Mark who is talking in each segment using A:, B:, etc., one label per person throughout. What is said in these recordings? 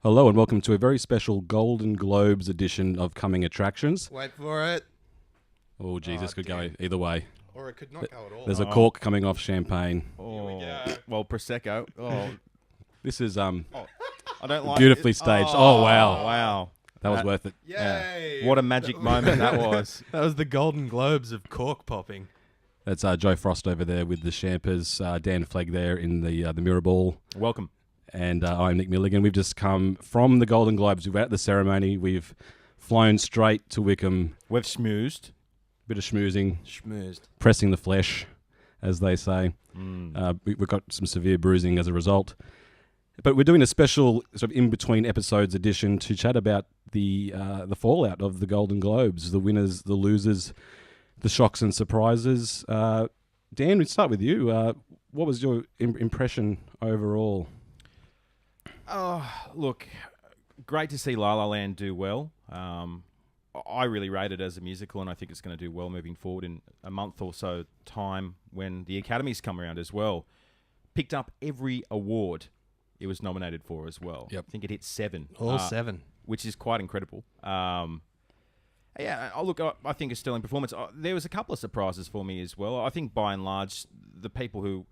A: Hello and welcome to a very special Golden Globes edition of Coming Attractions.
B: Wait for it.
A: Oh, geez, this could
B: damn.
A: go either way.
B: Or it could not go at all.
A: There's a cork coming off champagne.
B: Here we go.
C: Well, Prosecco. Oh,
A: This is
C: I don't like
A: beautifully
C: it.
A: staged. Oh, wow.
C: Wow.
A: That was worth it.
B: Yay!
C: What a magic moment that was.
B: That was the Golden Globes of cork popping.
A: That's Joe Frost over there with the Champers, Dan Flegg there in the Mirror Ball,
C: Welcome.
A: and I'm Nick Milligan. We've just come from the Golden Globes. We've at the ceremony. We've flown straight to Wickham.
C: We've schmoozed.
A: Bit of schmoozing,
B: Schmoozed.
A: pressing the flesh, as they say. We've got some severe bruising as a result. But we're doing a special sort of in-between episodes edition to chat about the fallout of the Golden Globes, the winners, the losers, the shocks and surprises. Dan, we'd start with you. What was your impression overall?
C: Oh, look, great to see La La Land do well. I really rate it as a musical, and I think it's going to do well moving forward in a month or so time when the Academies come around as well. Picked up every award it was nominated for as well.
A: Yep.
C: I think it hit 7.
B: All 7.
C: Which is quite incredible. I think a sterling performance. There was a couple of surprises for me as well. I think by and large, the people who...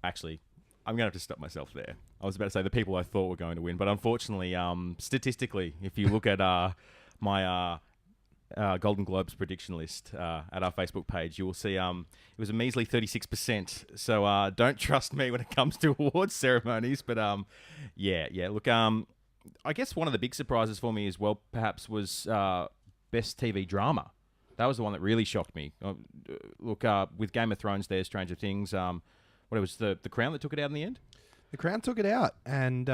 C: Actually, I'm going to have to stop myself there. I was about to say the people I thought were going to win, but unfortunately, statistically, if you look at my Golden Globes prediction list at our Facebook page, you will see it was a measly 36%. So don't trust me when it comes to awards ceremonies. But look, I guess one of the big surprises for me as well, perhaps, was Best TV Drama. That was the one that really shocked me. Look, with Game of Thrones there, Stranger Things, what it was, the Crown that took it out in the end?
B: The Crown took it out, and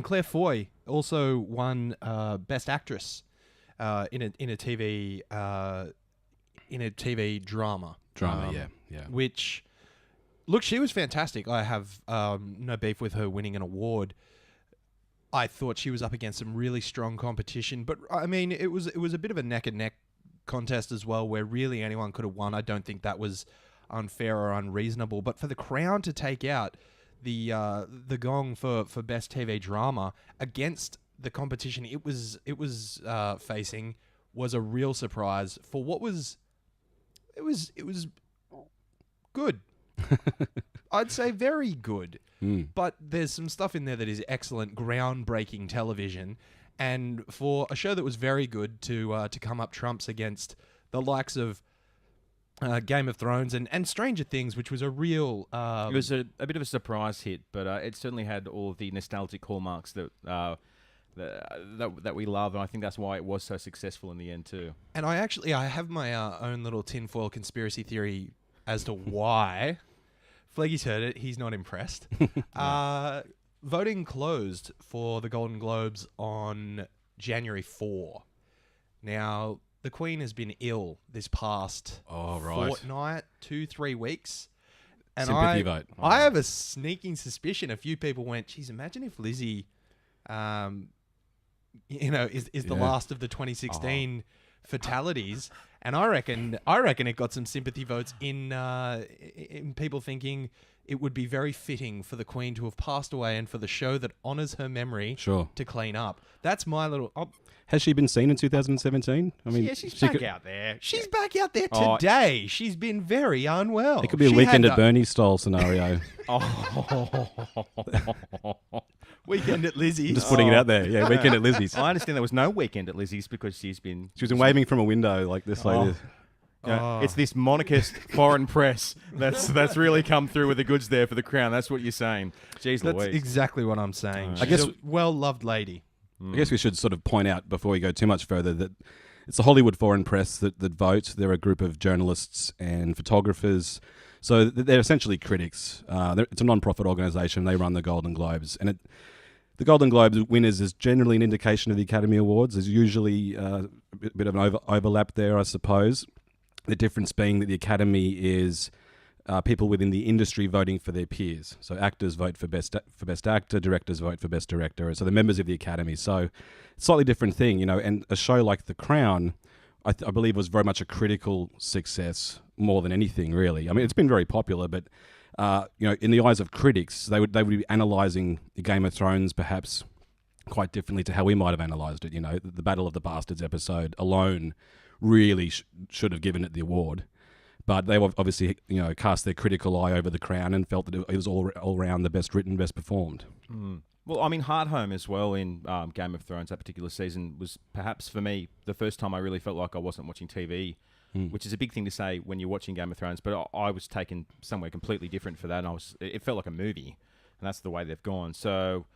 B: Claire Foy also won Best Actress in a TV drama.
A: Yeah.
B: Which, look, she was fantastic. I have no beef with her winning an award. I thought she was up against some really strong competition, but I mean, it was a bit of a neck and neck contest as well, where really anyone could have won. I don't think that was unfair or unreasonable. But for the Crown to take out the gong for Best TV Drama against the competition it was facing was a real surprise for what was good. I'd say very good. But there's some stuff in there that is excellent, groundbreaking television, and for a show that was very good to come up trumps against the likes of Game of Thrones and Stranger Things, which was a real...
C: it was a bit of a surprise hit, but it certainly had all of the nostalgic hallmarks that we love, and I think that's why it was so successful in the end too.
B: And I have my own little tinfoil conspiracy theory as to why... Fleggy's heard it. He's not impressed. Voting closed for the Golden Globes on January 4. Now, the Queen has been ill this past fortnight, 2-3 weeks. And
A: Sympathy vote.
B: I have a sneaking suspicion a few people went, geez, imagine if Lizzie, is the last of the 2016 fatalities. And I reckon it got some sympathy votes in people thinking it would be very fitting for the Queen to have passed away and for the show that honours her memory to clean up. That's my little...
A: Has she been seen in 2017? I mean,
C: yeah, she's back out there.
B: She's back out there today. She's been very unwell.
A: It could be a Weekend at Bernie's style scenario.
B: Weekend at Lizzie's.
A: Just putting it out there. Yeah, Weekend at Lizzie's.
C: I understand there was no Weekend at Lizzie's because she's been
A: waving from a window like this.
C: It's this monarchist foreign press that's really come through with the goods there for the Crown. That's what you're saying. Jeez
B: That's
C: Louise.
B: exactly what I'm saying.
A: I guess
B: She's a well-loved lady.
A: I guess we should sort of point out before we go too much further that it's the Hollywood Foreign Press that vote. They're a group of journalists and photographers. So they're essentially critics. It's a non-profit organisation. They run the Golden Globes. And the Golden Globes winners is generally an indication of the Academy Awards. There's usually a bit of an overlap there, I suppose. The difference being that the Academy is people within the industry voting for their peers. So actors vote for best actor, directors vote for best director. So the members of the Academy. So slightly different thing, and a show like The Crown, I believe was very much a critical success more than anything, really. I mean, it's been very popular, but in the eyes of critics, they would be analysing Game of Thrones perhaps quite differently to how we might have analysed it. You know, the Battle of the Bastards episode alone really should have given it the award. But they obviously, you know, cast their critical eye over The Crown and felt that it was all around the best written, best performed.
C: Well, I mean, Hardhome as well in Game of Thrones that particular season was perhaps for me the first time I really felt like I wasn't watching TV, which is a big thing to say when you're watching Game of Thrones. But I was taken somewhere completely different for that, and it felt like a movie, and that's the way they've gone. So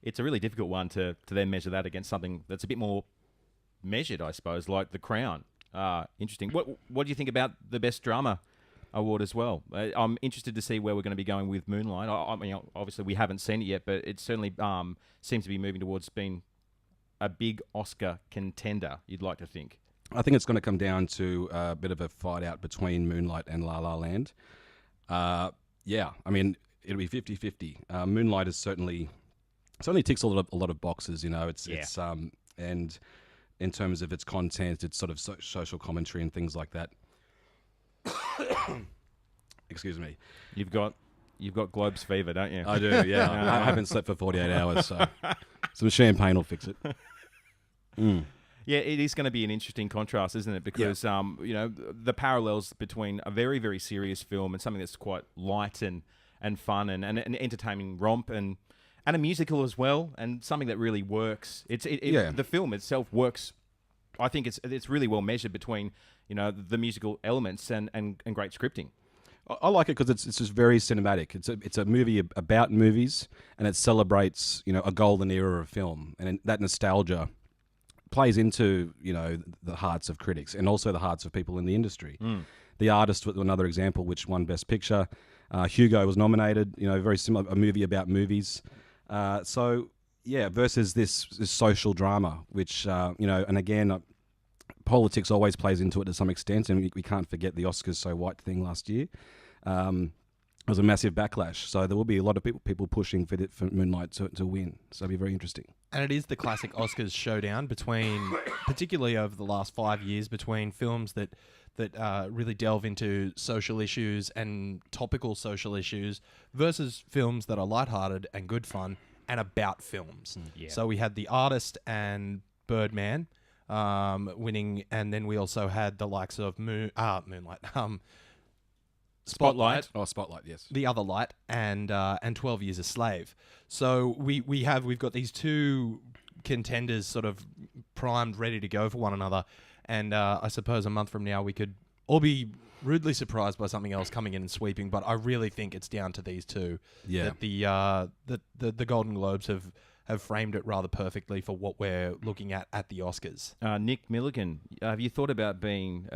C: it's a really difficult one to then measure that against something that's a bit more measured, I suppose, like The Crown. Interesting. What do you think about the Best Drama award as well? I'm interested to see where we're going to be going with Moonlight. I mean, obviously we haven't seen it yet, but it certainly seems to be moving towards being a big Oscar contender, you'd like to think.
A: I think it's going to come down to a bit of a fight out between Moonlight and La La Land. Yeah, I mean, it'll be 50-50. Moonlight is certainly ticks a lot of boxes, you know. It's and in terms of its content, it's sort of social commentary and things like that. Excuse me.
C: You've got Globes fever, don't you?
A: I do, yeah. I haven't slept for 48 hours, so some champagne will fix it.
C: Yeah, it is going to be an interesting contrast, isn't it? Because you know, the parallels between a very, very serious film and something that's quite light and fun and an entertaining romp and a musical as well, and something that really works. The film itself works. I think it's really well measured between, you know, the musical elements and great scripting.
A: I like it because it's just very cinematic. It's a movie about movies, and it celebrates, you know, a golden era of film, and that nostalgia plays into, you know, the hearts of critics and also the hearts of people in the industry. The Artist was another example, which won Best Picture. Hugo was nominated. You know, very similar, a movie about movies. So yeah, versus this social drama, which you know, and again, politics always plays into it to some extent, and we can't forget the Oscars So White thing last year. It was a massive backlash, so there will be a lot of people pushing for Moonlight to win. So it'll be very interesting.
B: And it is the classic Oscars showdown between, particularly over the last 5 years, between films that really delve into social issues and topical social issues versus films that are lighthearted and good fun and about films. So we had The Artist and Birdman winning, and then we also had the likes of Moonlight. Spotlight.
A: Oh, Spotlight, yes.
B: The Other Light and 12 Years a Slave. So we've got these two contenders sort of primed, ready to go for one another. And I suppose a month from now we could all be rudely surprised by something else coming in and sweeping. But I really think it's down to these two.
A: Yeah.
B: That the Golden Globes have framed it rather perfectly for what we're looking at the Oscars.
C: Nick Milligan, have you thought about being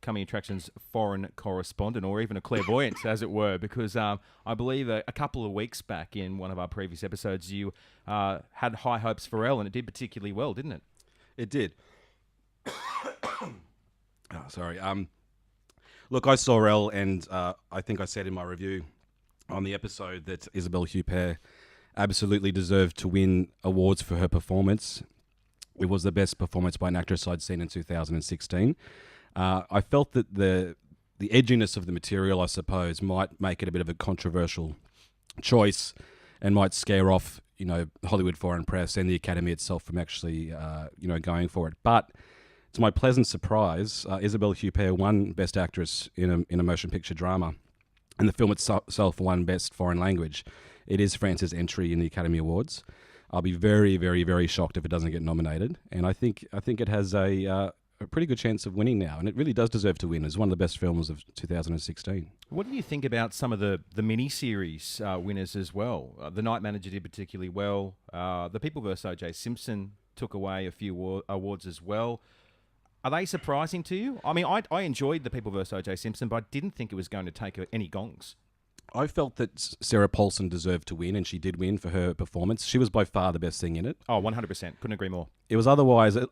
C: Coming Attractions foreign correspondent or even a clairvoyant, as it were? Because I believe a couple of weeks back in one of our previous episodes, you had high hopes for Elle, and it did particularly well, didn't it?
A: It did. Sorry. Look, I saw Elle, and I think I said in my review on the episode that Isabelle Huppert absolutely deserved to win awards for her performance. It was the best performance by an actress I'd seen in 2016. I felt that the edginess of the material, I suppose, might make it a bit of a controversial choice and might scare off, you know, Hollywood foreign press and the Academy itself from actually, you know, going for it. But to my pleasant surprise, Isabelle Huppert won Best Actress in a motion picture drama, and the film itself won Best Foreign Language. It is France's entry in the Academy Awards. I'll be very, very, very shocked if it doesn't get nominated, and I think it has a pretty good chance of winning now, and it really does deserve to win. It's one of the best films of 2016.
C: What do you think about some of the mini-series winners as well? The Night Manager did particularly well. The People vs. O.J. Simpson took away a few awards as well. Are they surprising to you? I mean, I enjoyed The People vs. O.J. Simpson, but I didn't think it was going to take any gongs.
A: I felt that Sarah Paulson deserved to win, and she did win for her performance. She was by far the best thing in it.
C: Oh, 100%. Couldn't agree more.
A: It was otherwise... It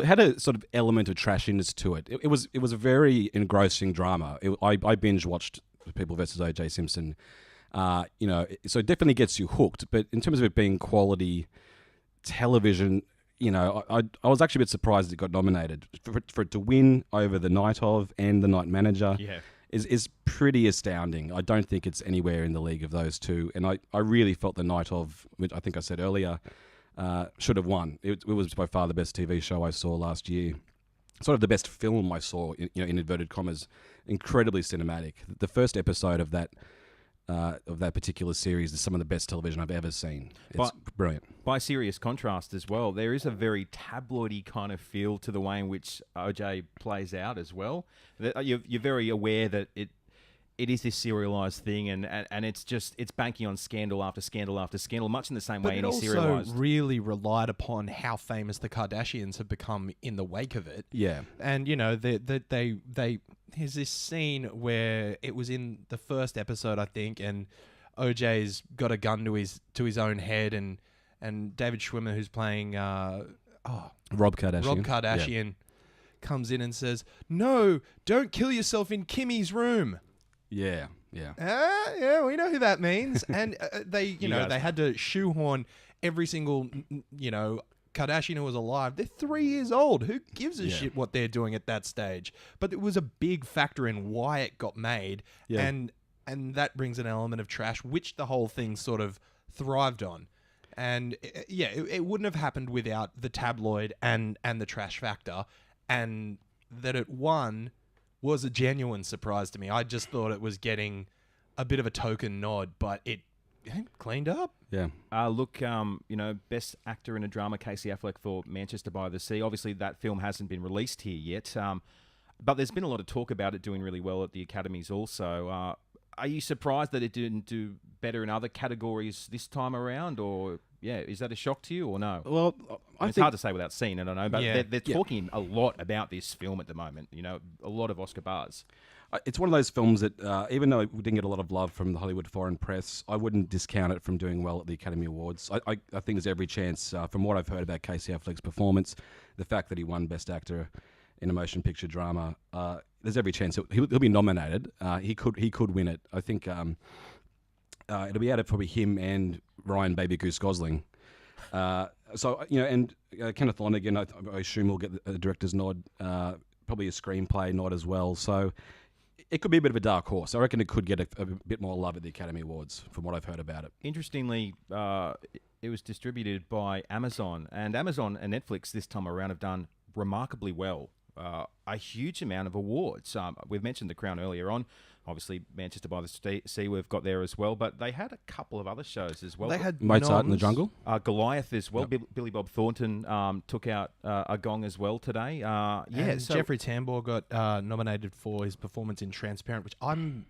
A: had a sort of element of trashiness to it. It was a very engrossing drama. I binge-watched People vs. O.J. Simpson. You know, so it definitely gets you hooked. But in terms of it being quality television, you know, I was actually a bit surprised it got nominated. For it to win over The Night Of and The Night Manager...
C: Yeah.
A: is pretty astounding. I don't think it's anywhere in the league of those two. And I really felt The Night Of, which I think I said earlier, should have won. It was by far the best TV show I saw last year. Sort of the best film I saw, in inverted commas. Incredibly cinematic. The first episode of that particular series is some of the best television I've ever seen. It's brilliant.
C: By serious contrast as well, there is a very tabloidy kind of feel to the way in which OJ plays out as well. You're very aware that it is this serialized thing, and it's banking on scandal after scandal after scandal, much in the same way
B: But it
C: any
B: also
C: serialized.
B: really relied upon how famous the Kardashians have become in the wake of it.
A: Yeah.
B: And they there's this scene where it was in the first episode, I think, and OJ's got a gun to his own head, and David Schwimmer, who's playing
A: Rob Kardashian.
B: comes in and says, "No, don't kill yourself in Kimmy's room."
A: Yeah. Yeah.
B: Yeah, we know who that means. And they
C: guys know.
B: had to shoehorn every single, Kardashian who was alive. They're 3 years old. Who gives a shit what they're doing at that stage? But it was a big factor in why it got made.
A: Yeah.
B: And that brings an element of trash, which the whole thing sort of thrived on. And it wouldn't have happened without the tabloid and the trash factor. And that it won was a genuine surprise to me. I just thought it was getting a bit of a token nod, but it cleaned up.
A: Yeah.
C: Look, best actor in a drama, Casey Affleck for Manchester by the Sea. Obviously, that film hasn't been released here yet, but there's been a lot of talk about it doing really well at the Academies also. Are you surprised that it didn't do better in other categories this time around, or is that a shock to you or no?
A: Well,
C: It's hard to say without seeing it, I know, but
B: Yeah.
C: they're talking a lot about this film at the moment. A lot of Oscar buzz.
A: It's one of those films that, even though it didn't get a lot of love from the Hollywood foreign press, I wouldn't discount it from doing well at the Academy Awards. I think there's every chance, from what I've heard about Casey Affleck's performance, the fact that he won Best Actor in a Motion Picture Drama, there's every chance he'll be nominated. He could win it. I think it'll be out of probably him and Ryan Baby Goose Gosling. And Kenneth Lonergan, I assume will get the director's nod, probably a screenplay nod as well. So it could be a bit of a dark horse. I reckon it could get a bit more love at the Academy Awards, from what I've heard about it.
C: Interestingly, it was distributed by Amazon, and Amazon and Netflix this time around have done remarkably well. A huge amount of awards. We've mentioned The Crown earlier on. Obviously, Manchester by the Sea we've got there as well, but they had a couple of other shows as well.
B: They had
A: Mozart in the
B: noms.
A: Jungle.
C: Goliath as well. Billy Bob Thornton took out a gong as well today.
B: And Jeffrey Tambor got nominated for his performance in Transparent, which I'm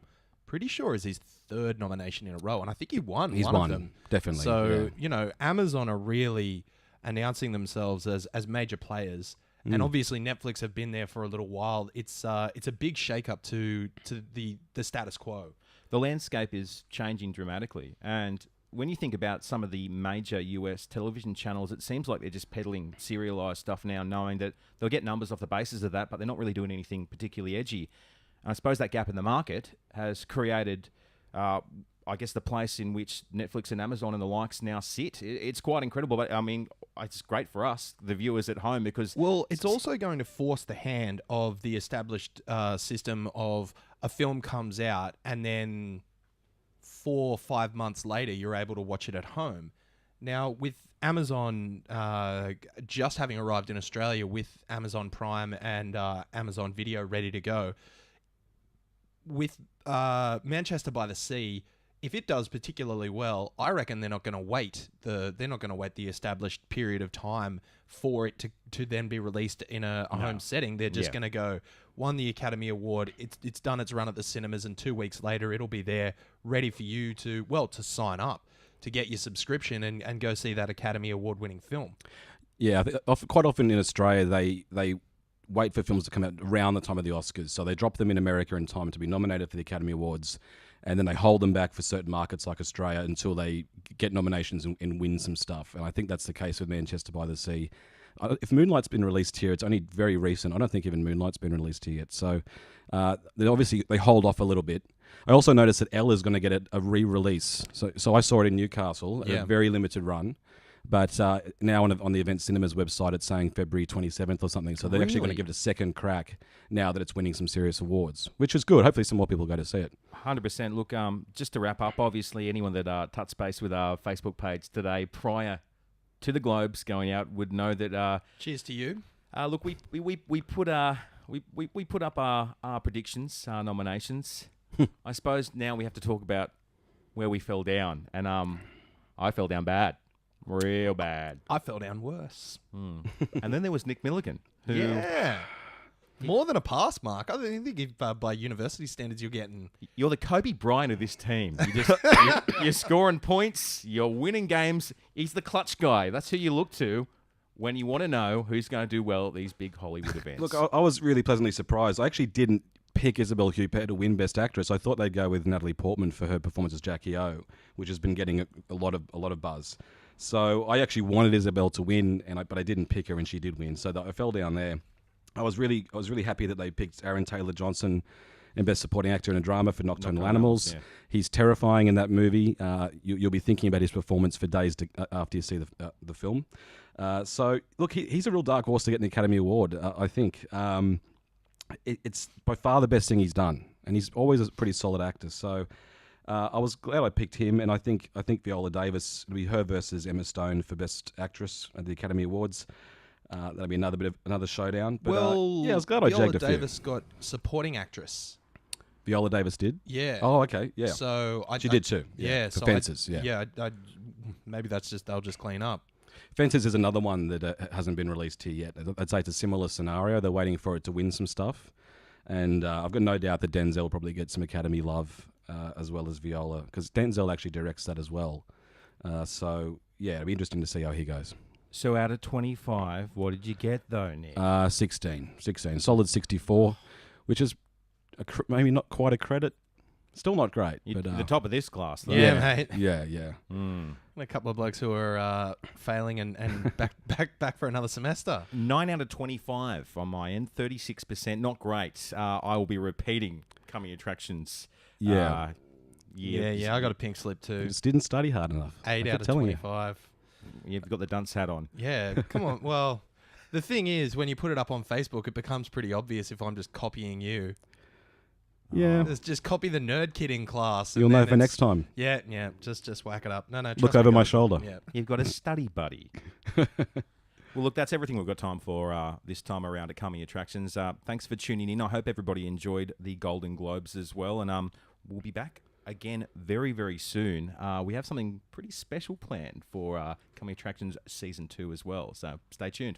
B: pretty sure is his third nomination in a row, and I think he won
A: He's
B: one
A: won,
B: of them.
A: definitely.
B: So
A: yeah.
B: Amazon are really announcing themselves as major players. And obviously Netflix have been there for a little while. It's a big shake-up to the status quo.
C: The landscape is changing dramatically, and when you think about some of the major US television channels, it seems like they're just peddling serialized stuff now, knowing that they'll get numbers off the basis of that, but they're not really doing anything particularly edgy. And I suppose that gap in the market has created, I guess, the place in which Netflix and Amazon and the likes now sit. It's quite incredible, but I mean, it's great for us, the viewers at home, because...
B: Well, it's also going to force the hand of the established system of a film comes out and then 4 or 5 months later, you're able to watch it at home. Now, with Amazon just having arrived in Australia with Amazon Prime and Amazon Video ready to go, with Manchester by the Sea, if it does particularly well, I reckon they're not going to wait the established period of time for it to then be released in a home setting. They're just going to go, won the Academy Award, it's done its run at the cinemas, and 2 weeks later it'll be there ready for you to sign up, to get your subscription and go see that Academy Award winning film.
A: Yeah, quite often in Australia they wait for films to come out around the time of the Oscars, so they drop them in America in time to be nominated for the Academy Awards, and then they hold them back for certain markets like Australia until they get nominations and win some stuff. And I think that's the case with Manchester by the Sea. If Moonlight's been released here, it's only very recent. I don't think even Moonlight's been released here yet. So they hold off a little bit. I also noticed that Elle is going to get a re-release. So I saw it in Newcastle, a very limited run. But now on the Event Cinemas website, it's saying February 27th or something. So they're actually going to give it a second crack now that it's winning some serious awards, which is good. Hopefully some more people go to see it.
C: 100%. Look, just to wrap up, obviously anyone that touched base with our Facebook page today prior to the Globes going out would know that.
B: Cheers to you.
C: Look, we put we put up our predictions, our nominations. I suppose now we have to talk about where we fell down, and I fell down bad, real bad.
B: I fell down worse.
C: And then there was Nick Milligan, who
B: Yeah. More than a pass mark. I think if, by university standards you're getting...
C: you're the Kobe Bryant of this team. You're scoring points, you're winning games. He's the clutch guy. That's who you look to when you want to know who's going to do well at these big Hollywood events.
A: Look, I was really pleasantly surprised. I actually didn't pick Isabelle Huppert to win Best Actress. I thought they'd go with Natalie Portman for her performance as Jackie O, which has been getting a lot of buzz. So I actually wanted Isabelle to win, but I didn't pick her, and she did win. So I fell down there. I was really happy that they picked Aaron Taylor Johnson in Best Supporting Actor in a Drama for Nocturnal Animals.
C: Yeah.
A: He's terrifying in that movie. You'll be thinking about his performance for days after you see the film. So look, he's a real dark horse to get an Academy Award. I think it's by far the best thing he's done, and he's always a pretty solid actor. So I was glad I picked him, and I think Viola Davis, it'll be her versus Emma Stone for Best Actress at the Academy Awards. That'll be another showdown. But, yeah, I was glad I jagged a few.
B: Viola Davis got supporting actress.
A: Viola Davis did?
B: Yeah.
A: Oh, okay. Yeah.
B: So
A: she did too.
B: Yeah.
A: For
B: so
A: Fences.
B: Yeah. Maybe they'll just clean up.
A: Fences is another one that hasn't been released here yet. I'd say it's a similar scenario. They're waiting for it to win some stuff, and I've got no doubt that Denzel will probably get some Academy love as well as Viola, because Denzel actually directs that as well. So yeah, it'll be interesting to see how he goes.
C: So out of 25, what did you get though, Nick?
A: 16, solid 64, which is maybe not quite a credit. Still not great.
C: You're
A: but,
C: the top of this class, though.
B: Yeah, mate.
A: Yeah.
C: Mm.
B: A couple of blokes who are failing and back for another semester.
C: 9 out of 25 on my end, 36%. Not great. I will be repeating coming attractions.
A: Yeah.
B: Yeah. I got a pink slip too.
A: Just didn't study hard enough.
B: 8 out of
A: telling you.
B: 25.
C: You've got the dunce hat on.
B: Yeah, come on. Well, the thing is, when you put it up on Facebook, it becomes pretty obvious if I'm just copying you.
A: Yeah.
B: Just copy the nerd kid in class.
A: You'll know for next time.
B: Yeah. Just whack it up. No.
A: Look
B: trust me,
A: over my
B: guys.
A: shoulder.
B: Yeah.
C: You've got a study buddy. Well, look, that's everything we've got time for this time around at Coming Attractions. Thanks for tuning in. I hope everybody enjoyed the Golden Globes as well. And we'll be back again very, very soon. We have something pretty special planned for Coming Attractions Season 2 as well. So stay tuned.